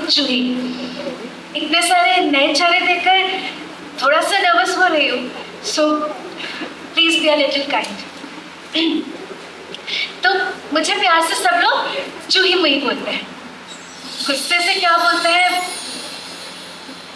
जूही, इतने सारे नए चेहरे देखकर थोड़ा सा नर्वस हो रही हूँ, so please be a little kind. तो मुझे प्यार से सब लोग जूही मुही बोलते हैं, गुस्से से क्या बोलते हैं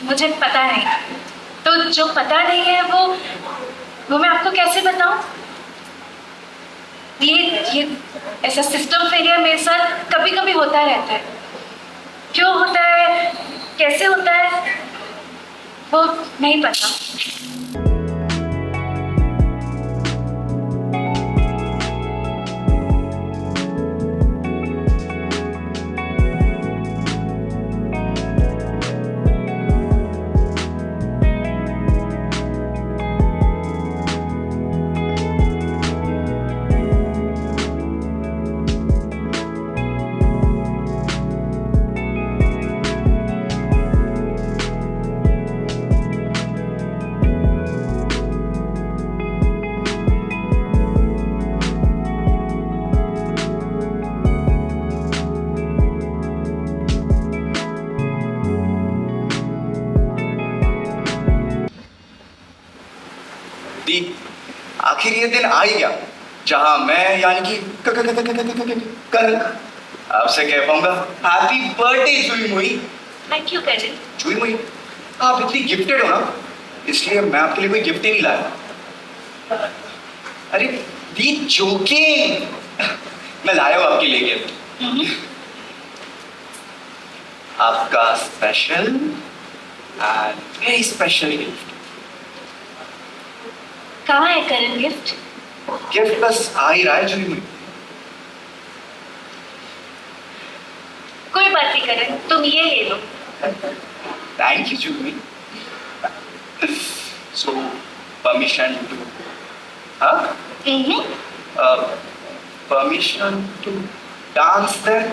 मुझे पता नहीं। तो जो पता नहीं है वो मैं आपको कैसे बताऊं? ये ऐसा सिस्टम फेलियर मेरे साथ कभी कभी होता रहता है। क्यों होता है, कैसे होता है, वो नहीं पता। आखिर ये दिन आ ही गया जहां मैं यानी कि कल आपसे कह पाऊंगा हैप्पी बर्थडे जुई मुई। थैंक यू करण। जुई मुई, आप इतनी गिफ्टेड हो ना, इसलिए मैं आपके लिए कोई गिफ्ट ही नहीं लाया। अरे दी जोकिंग, मैं लाया हूं आपके लिए गिफ्ट। आपका special and very special gift. कहाँ है करण गिफ्ट? गिफ्ट बस आ ही रहा है जुई मुई। कोई बात नहीं करण, तुम ये ले लो। Thank you Jui. So permission to permission to dance there.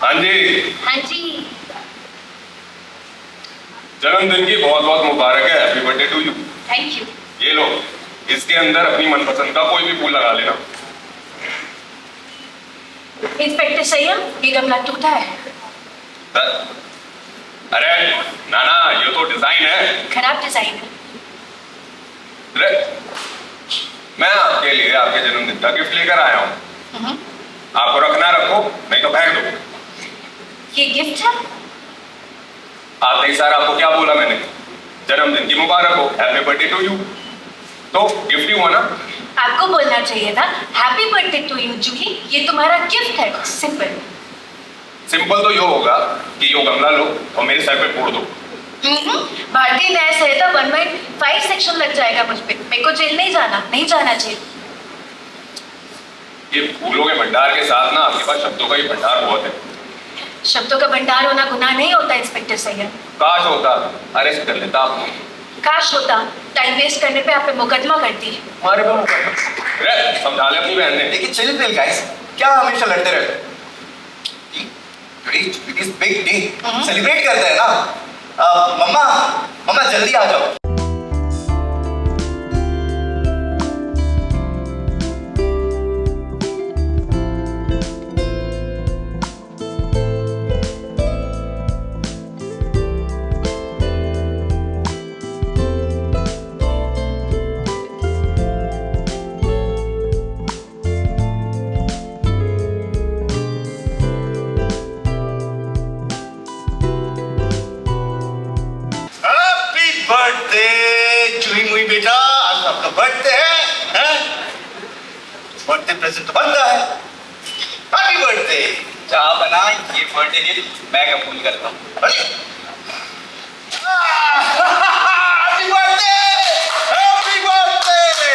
हाँ जी। हाँ जी। जन्मदिन की बहुत बहुत मुबारक है, happy birthday to you. Thank you. ये लो, इसके अंदर अपनी मनपसंद का कोई भी फूल लगा लेना। इंस्पेक्टर सैयद, ये गमला टूटा है। अरे नाना, ये तो डिजाइन है। खराब डिजाइन है। अरे मैं आपके लिए आपके जन्मदिन का गिफ्ट लेकर आया हूँ। आपको रखना रखो, नहीं तो फेंक दो। ये गिफ्ट है? आते ही सर आपको क्या बोला मैंने? जन्मदिन की मुबारक हो, हैप्पी बर्थडे टू यू। तो गिफ्ट ही हुआ ना। आपको बोलना चाहिए था हैप्पी बर्थडे टू यू जूही, ये तुम्हारा गिफ्ट है। सिंपल। सिंपल तो यो होगा कि यो गमला लो और मेरे सर पे फोड़ दो। भारतीय न्याय संहिता 1.5 सेक्शन लग जाएगा मुझ पे। मेरे को जेल नहीं जाना, नहीं जाना जेल। ये फूलों के भंडार के साथ ना आपके पास शब्दों का ही भंडार बहुत है। शब्दों का भंडार होना गुनाह नहीं होता इंस्पेक्टर सैयद। काश होता, अरेस्ट कर लेता आपको। काश होता, टाइम वेस्ट करने पे आप पे मुकदमा करती। हमारे पे मुकदमा? अरे समझा ले अपनी बहन ने। लेकिन चिल पिल गाइस, क्या हमेशा लड़ते रहते? इस बिग डे सेलिब्रेट करते हैं ना। मम्मा मम्मा जल्दी आ जाओ। बर्थडे प्रेजेंट तो बनता है। Happy birthday. चाह बना, ये बर्थडे गिफ्ट मैं कबूल करता हूँ। अरे हैप्पी बर्थडे, हैप्पी बर्थडे।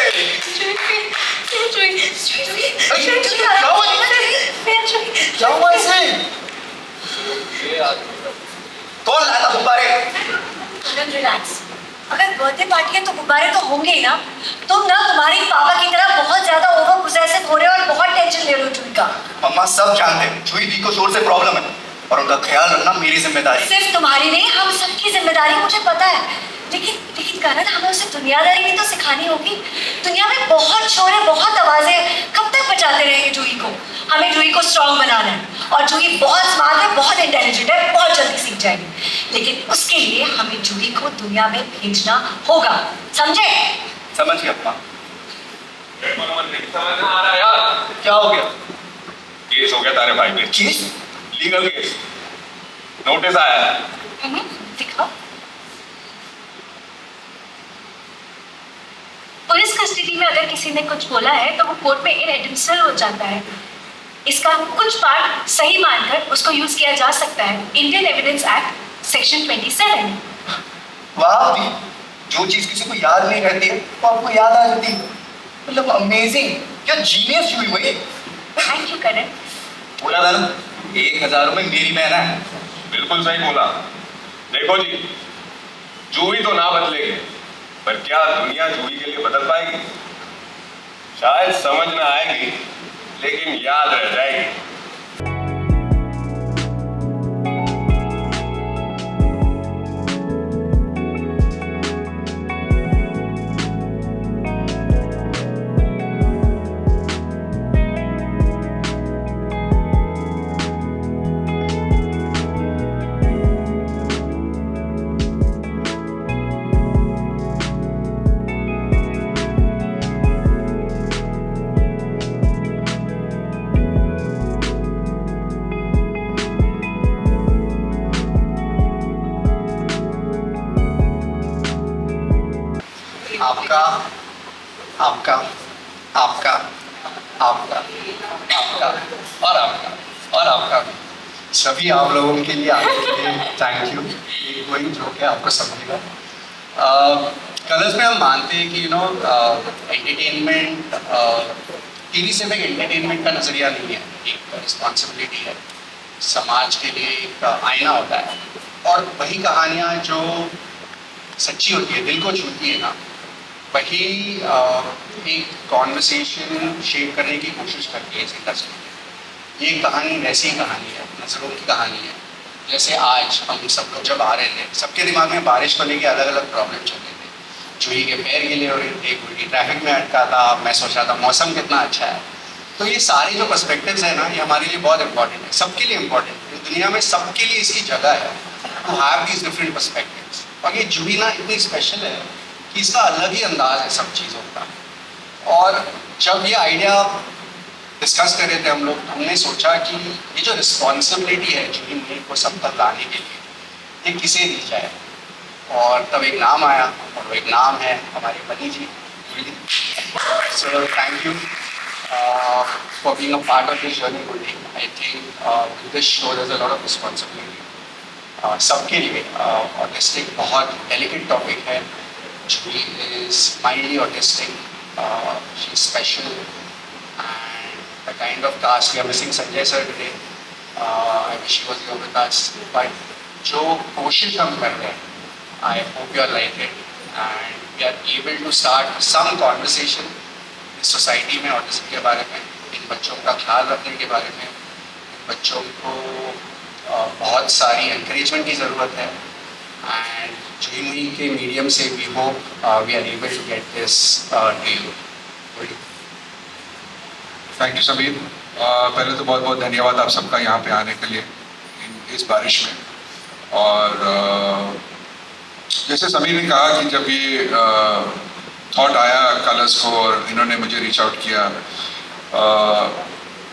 क्या हुआ इसे? कौन लाया था गुब्बारे? रिलैक्स। अगर बर्थडे पार्टी है तो गुब्बारे तो होंगे ही ना। तुम ना तुम्हारी पापा की तरह बहुत ज्यादा ओवर पोजेसिव हो रहे हो और बहुत टेंशन ले रहे हो जूही का। मम्मा सब जानते हैं जूही दी को शोर से प्रॉब्लम है और उनका ख्याल रखना मेरी जिम्मेदारी है। सिर्फ तुम्हारी नहीं, हम सबकी जिम्मेदारी, मुझे पता है। लेकिन करण, हमें उसे दुनियादारी भी तो सिखानी होगी। दुनिया में बहुत शोर है, बहुत आवाजें, कब तक बचाते रहेंगे जूही को? हमें जूही को स्ट्रॉन्ग बनाना है और जूही बहुत स्मार्ट है, बहुत इंटेलिजेंट है, बहुत जल्दी सीख जाएगी। लेकिन उसके लिए हमें जूही को दुनिया में भेजना होगा, समझे? समझ गया अम्मा। समझ में आ रहा है यार। क्या हो गया? केस हो गया तारे भाई पे। केस? Legal case. नोटिस आया है। दिखाओ। पुलिस कस्टडी में अगर किसी ने कुछ बोला है तो वो कोर्ट में इनएडमिसिबल हो जाता है। इसका कुछ पार्ट सही मानकर उसको यूज किया जा सकता है। Indian evidence act section 27। वाह दी, जो चीज किसी को याद नहीं रहती है वो आपको याद आ जाती है। मतलब अमेजिंग, क्या जीनियस हुई वही। थैंक यू करण। बोला था ना 1000 में मेरी बहन है। बिल्कुल सही बोला। देखो जी, जूही तो ना बदलेगी, पर क्या दुनिया जूही के लिए बदल पाएगी? शायद समझ ना आएगी, लेकिन याद रह जाएगी। आपका आपका आपका आपका आपका और आपका और आपका सभी आप लोगों के लिए आने के लिए थैंक यू। एक वही जो कि आपको समझेगा। कलर्स में हम मानते हैं कि एंटरटेनमेंट टीवी सिर्फ एक एंटरटेनमेंट का नज़रिया नहीं है, एक रिस्पॉन्सिबिलिटी है। समाज के लिए एक आईना होता है और वही कहानियाँ जो सच्ची होती है, दिल को छूती है ना, वही एक कॉन्वर्सेशन शेप करने की कोशिश करती है इस इंडस्ट्री में। ये कहानी वैसी कहानी है, नज़रों की कहानी है। जैसे आज हम सब लोग जब आ रहे थे, सबके दिमाग में बारिश को लेके अलग अलग प्रॉब्लम चल रहे थे। जूही के पैर गीले हो रहे थे, कोई ट्रैफिक में अटका था, मैं सोच रहा था मौसम कितना अच्छा है। तो ये सारे जो पर्सपेक्टिव्स हैं ना, ये हमारे लिए बहुत इंपॉर्टेंट है, सबके लिए इंपॉर्टेंट है। दुनिया में सबके लिए इसकी जगह है to have these different perspectives. और ये जूही ना इतनी स्पेशल है कि इसका अलग ही अंदाज है सब चीज़ों का। और जब ये आइडिया डिस्कस कर रहे थे हम लोग, हमने सोचा कि ये जो रिस्पॉन्सिबिलिटी है जूही मुई को सब तक लाने के लिए, ये किसे दी जाए। और तब एक नाम आया और वो एक नाम है हमारे Bunny ji. So thank you for being a part of this journey, Guldi. I think with this show there's a lot of responsibility. सबके लिए ऑटिस्टिक बहुत डेलिकेट टॉपिक है। Julie is mildly autistic. She's special, and the kind of cast we are missing Sanjay sir today. I wish he was here with us. But जो कोशिश हम कर रहे हैं, I hope you are like it, and we are able to start some conversation इस society में autism के बारे में, इन बच्चों का ख्याल रखने के बारे में। बच्चों को बहुत सारी एनकरेजमेंट की ज़रूरत है, एंड जूही मुई के मीडियम से we hope we are able to get this to you. Thank you Sameer. पहले तो बहुत बहुत धन्यवाद आप सबका यहाँ पे आने के लिए इस बारिश में। और जैसे समीर ने कहा कि जब ये थॉट आया कलर्स को और इन्होंने मुझे रीच आउट किया,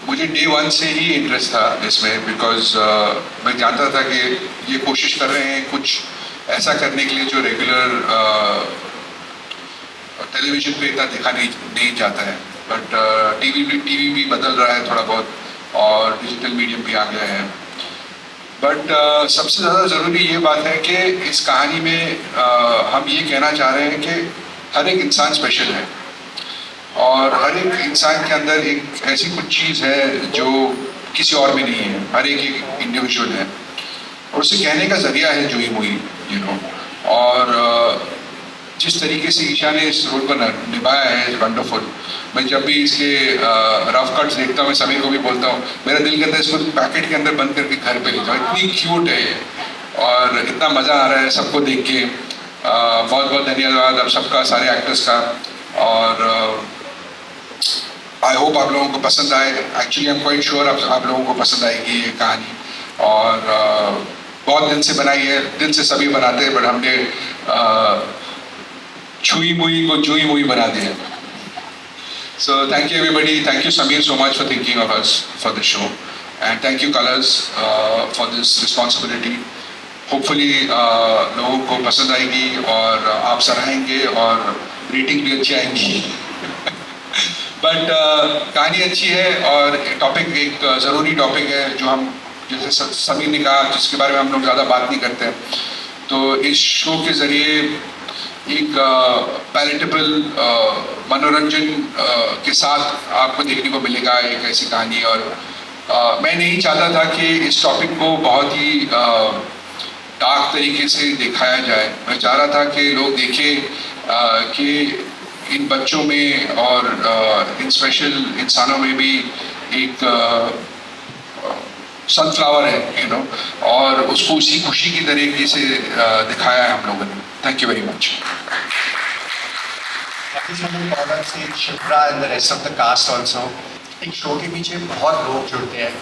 मुझे डे 1 से ही इंटरेस्ट था इसमें, बिकॉज मैं जानता था कि ये कोशिश कर रहे हैं कुछ ऐसा करने के लिए जो रेगुलर टेलीविज़न पे इतना देखा नहीं जाता है। बट टीवी भी बदल रहा है थोड़ा बहुत और डिजिटल मीडियम भी आ गया है। बट सबसे ज़्यादा ज़रूरी ये बात है कि इस कहानी में हम ये कहना चाह रहे हैं कि हर एक इंसान स्पेशल है और हर एक इंसान के अंदर एक ऐसी कुछ चीज़ है जो किसी और में नहीं है। हर एक इंडिविजुअल है और उसे कहने का ज़रिया है जूही मूवी, यू नो। और जिस तरीके से ईशा ने इस रोल को निभाया है इज़ वंडरफुल। मैं जब भी इसके रफ कट्स देखता हूँ, मैं सभी को भी बोलता हूँ, मेरा दिल करता है इसको पैकेट के अंदर बंद करके घर पे ले जाओ। इतनी क्यूट है ये और इतना मज़ा आ रहा है सबको देख के। बहुत बहुत धन्यवाद आप सबका, सारे एक्टर्स का। और आई होप आप लोगों को पसंद आए। Actually I am quite sure आप लोगों को पसंद आएगी ये कहानी। और बहुत दिन से बनाई है, दिल से सभी बनाते हैं, बट हमने छुई मुई को जूही मूवी बना दिया। So thank you everybody. Thank you Samir so much for thinking of us for this show, and thank you Colors for this responsibility. Hopefully लोगों को पसंद आएगी और आप सराहेंगे और रेटिंग भी अच्छी आएंगी। बट कहानी अच्छी है और टॉपिक एक ज़रूरी टॉपिक है जो हम, जैसे समीर ने कहा, जिसके बारे में हम लोग ज़्यादा बात नहीं करते। तो इस शो के ज़रिए एक पैलेटेबल मनोरंजन के साथ आपको देखने को मिलेगा एक ऐसी कहानी। और मैं नहीं चाहता था कि इस टॉपिक को बहुत ही डार्क तरीके से दिखाया जाए। मैं चाह रहा था कि लोग देखें कि इन बच्चों में और इन स्पेशल इंसानों में भी एक सनफ्लावर है, यू नो, और उसको उसी खुशी की तरीके से दिखाया है हम लोगों ने। Thank you very much. Shipra and the rest of the cast also. एक शो के पीछे बहुत लोग जुड़ते हैं,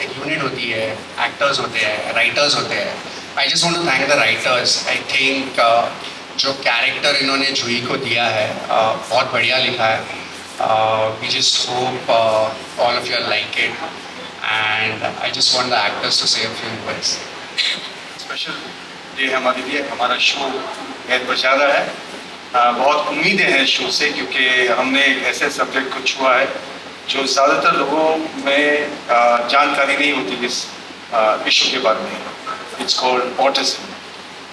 एक यूनिट होती है, एक्टर्स होते हैं, राइटर्स होते हैं। I just want to thank the writers. I think जो कैरेक्टर इन्होंने जूही को दिया है बहुत बढ़िया लिखा है। We just hope all of you like it and I just want the actors to say a few words. Special day है हमारे लिए। हमारा शो बहुत बचारा है। बहुत उम्मीदें हैं शो से, क्योंकि हमने एक ऐसे सब्जेक्ट को छुआ है जो ज़्यादातर लोगों में जानकारी नहीं होती इस इशू के बारे में। It's called autism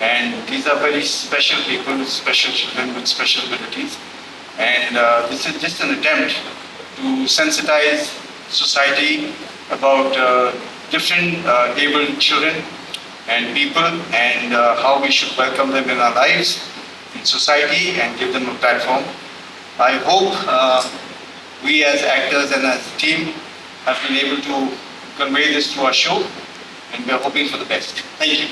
and these are very special people, special children with special abilities, and this is just an attempt to sensitize society about different abled children and people, and how we should welcome them in our lives, in society, and give them a platform. I hope we as actors and as a team have been able to convey this through our show, and we are hoping for the best. Thank you.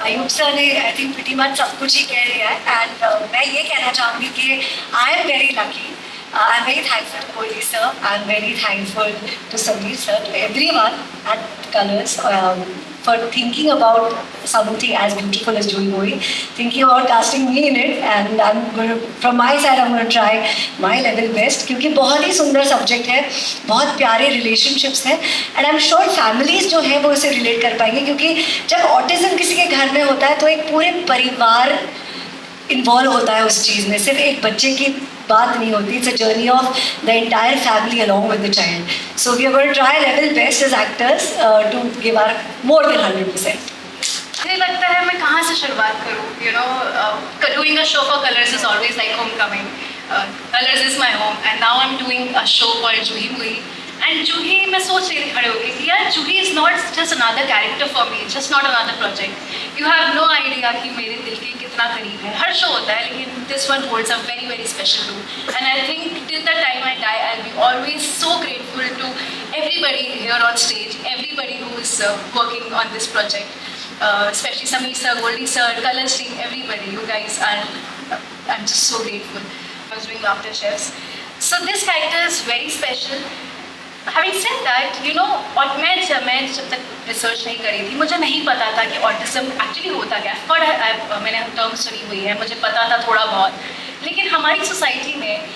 Ayub sir ने I think pretty much सब कुछ ही कह दिया है। And मैं ये कहना चाहूँगी कि I am very lucky, I am very thankful to Kohli sir, I am very thankful to Sameer sir, to everyone at Colors for thinking about something as beautiful as Joohi Movie, thinking about casting me in it, and I'm going to, from my side, I'm going to try my level best, क्योंकि बहुत ही सुंदर subject है, बहुत प्यारे relationships हैं, and I am sure families जो हैं वो इसे रिलेट कर पाएंगे, क्योंकि जब ऑटिज्म किसी के घर में होता है तो एक पूरे परिवार इन्वॉल्व होता है उस चीज़ में, सिर्फ एक बच्चे की बात नहीं होती। It's a journey of the entire family along with the child. So we are going to try level best as actors to give our more than 100%। मुझे लगता है मैं कहाँ से शुरुआत करूँ, you know, doing a show for Colors is always like homecoming. Colors is my home and now I am doing a show for Juhi movie. And Juhi, मैं सोच रही थी खड़े होकर कि यार Juhi is not just another character for me, just not another project. You have no idea कि मेरे दिल के कितना करीब है। हर शो होता है, लेकिन this one holds a very very special room, and I think till the time I die I will be always so grateful to everybody here on stage, everybody who is working on this project, especially Sameer sir, Goldie sir, Colors team, everybody. You guys are, I'm just so grateful. I was doing Laughter Chefs. So this character is very special. Having said that, you know, और मैं जब तक research नहीं करी थी, मुझे नहीं पता था कि ऑटिज्म एक्चुअली होता क्या है। मैंने टर्म सुनी हुई है, मुझे पता था थोड़ा बहुत, लेकिन हमारी सोसाइटी में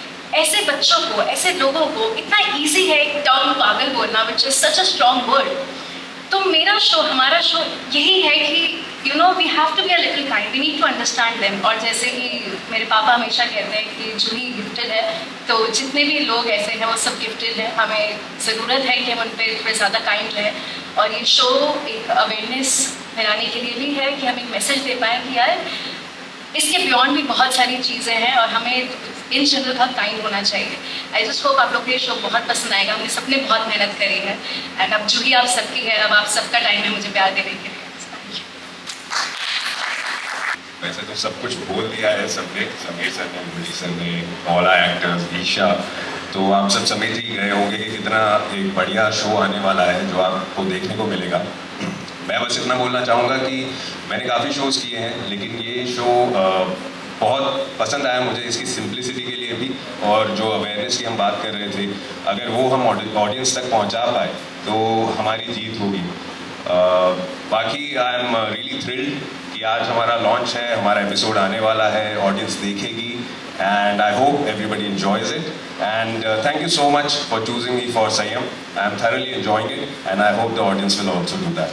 ऐसे बच्चों को, ऐसे लोगों को इतना ईजी है एक टर्म पागल बोलना, which is such a strong word. तो मेरा शो, हमारा शो यही है कि you know we have to be a little kind, we need to understand them. और जैसे कि मेरे पापा हमेशा कहते हैं कि जूही गिफ्टेड है, तो जितने भी लोग ऐसे हैं वो सब गिफ्टेड हैं। हमें ज़रूरत है कि हम उन पर थोड़े ज़्यादा काइंड रहें। और ये शो एक अवेयरनेस फैलाने के लिए भी है कि हम एक मैसेज दे पाएँ कि यार इसके बियॉन्ड भी बहुत सारी चीज़ें हैं और हमें इन जनरल बहुत काइंड होना चाहिए। आई जस्ट होप आप लोग को ये शो बहुत पसंद आएगा। हमने सबने बहुत मेहनत करी है एंड अब जूही आप सबकी है, अब आप सबका टाइम है मुझे प्यार देने के लिए। वैसे तो सब कुछ बोल दिया है सबने, समीर सर ने, मुरली सर ने, ऑल आर एक्टर्स, ईशा, तो आप सब समझ ही गए होंगे कि कितना एक बढ़िया शो आने वाला है जो आपको देखने को मिलेगा। मैं बस इतना बोलना चाहूँगा कि मैंने काफ़ी शोज़ किए हैं, लेकिन ये शो बहुत पसंद आया मुझे इसकी सिंप्लिसिटी के लिए भी, और जो अवेयरनेस की हम बात कर रहे थे, अगर वो हम ऑडियंस तक पहुँचा पाए तो हमारी जीत होगी। बाकी आई एम रियली थ्रिल्ड कि आज हमारा लॉन्च है, हमारा एपिसोड आने वाला है, ऑडियंस देखेगी, and I hope everybody enjoys it, and thank you so much for choosing me for Saiyam. I am thoroughly enjoying it and I hope the audience will also do that.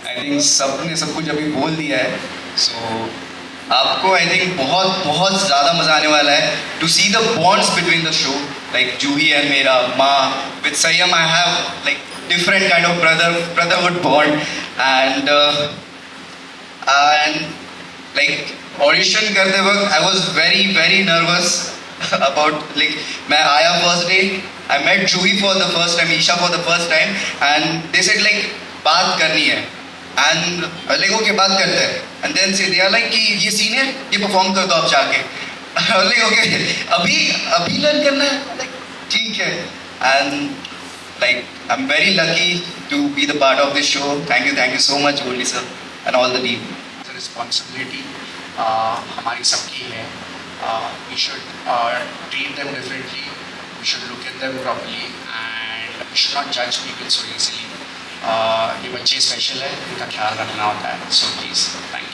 I think सबने सब कुछ अभी बोल दिया है, सो आपको I think बहुत बहुत ज़्यादा मज़ा आने वाला है to see the bonds between the show, like Juhi and मेरा माँ with Sayam I have like different kind of brotherhood bond, and like audition करते वक्त I was very nervous about, like मैं आया first day, I met Juhi for the first time, Isha for the first time, and they said like बात करनी है, and like okay बात करते हैं, एंड देन से दे आर लाइक कि ये सीन है, ये परफॉर्म कर दो आप जाके, लाइक ओके अभी लर्न करना है, लाइक ठीक है, and like I am very lucky to be the part of this show. Thank you so much Goldie sir and all the team. Responsibility हमारी सबकी है। We should treat them differently, we should look at them properly, and we should not जज people so easily. ये बच्चे special है, इनका ख्याल रखना होता है, सो प्लीज़ थैंक यू।